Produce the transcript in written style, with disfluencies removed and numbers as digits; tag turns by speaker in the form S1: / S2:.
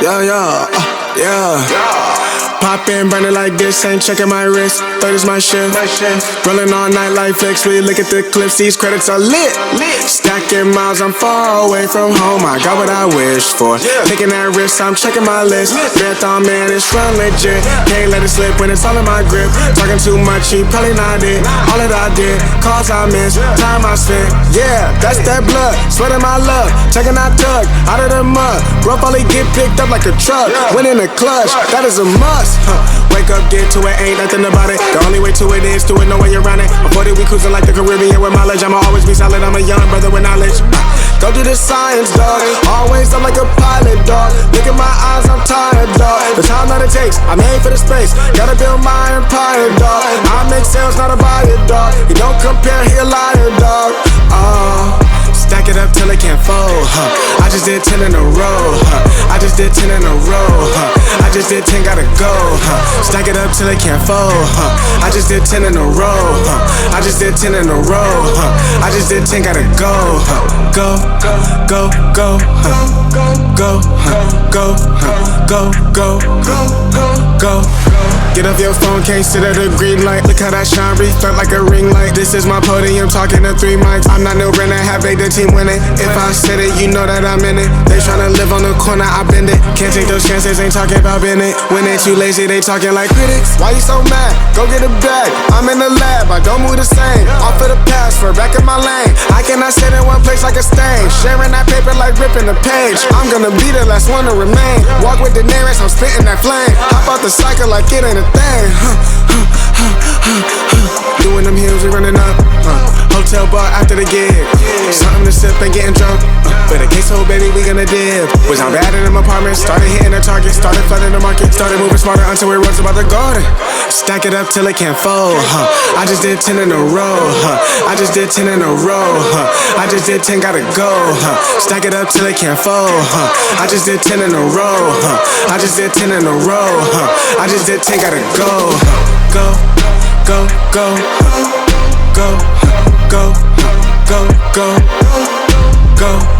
S1: Yeah. Pop in, burning like this, ain't checking my wrist. 30's my shift. Rolling all night like flex. We look at the clips, these credits are lit. Stacking miles, I'm far away from home. I got what I wished for. Taking that risk, I'm checking my list. Marathon man, it's run legit. Can't let it slip when it's all in my grip. Talking too much, he probably not it. All that I did, calls I missed, time I spent. Yeah, that's that blood, sweating my love. Taking that tug out of the mud. Rough only get picked up like a truck. Went in the clutch, that is a must. Wake up, get to it, ain't nothing about it. The only way to it is to it, no way around it. I'm 40, we cruising like the Caribbean with mileage. I'ma always be solid, I'm a young brother with knowledge. Go do the science, dog. Always I'm like a pilot, dog. Look at my eyes, I'm tired, dog. The time that it takes, I made for the space. Gotta build my empire, dog. I make sales, not a buyer, dog. You don't compare, he a liar, dog. Stack it up till it can't fold, I just did 10 in a row, I just did 10 in a row, I just did 10, gotta go, Stack it up till it can't fold, I just did 10 in a row, I just did 10 in a row, I just did 10, gotta go, go, go, go, go, go, go, go, go. Get off your phone, can't sit at a green light. Look how that shine reflect like a ring light. This is my podium, talking to 3 mics. I'm not no Brennan, have the team winning. If I said it, you know that I'm in it. They tryna live on the corner, I bend it. Can't take those chances, ain't talking about bend it. When they too lazy, they talking like critics. Why you so mad? Go get a bag. I'm in the lab, I don't move the same. Off of the password, back in my lane. I cannot sit in one place like a stain. Sharing that paper like ripping the page. I'm gonna be the last one to remain. Walk with the nearest, I'm spitting that flame. Hop out the cycle like it ain't a thing. Doing them hills, we running up. Hotel bar after the gig. Something to sip and getting drunk. But a case, baby, we gonna dip. Was I bad in them apartments? Started hitting the target. Started flooding the market. Started moving smarter until we runs about the garden. Stack it up till it can't fold. I just did 10 in a row. I just did 10 in a row. I just did 10, gotta go. Stack it up till it can't fold. I just did 10 in a row. I just did 10 in a row. I just did 10, gotta go. Go, go, go, go, go, go, go, go.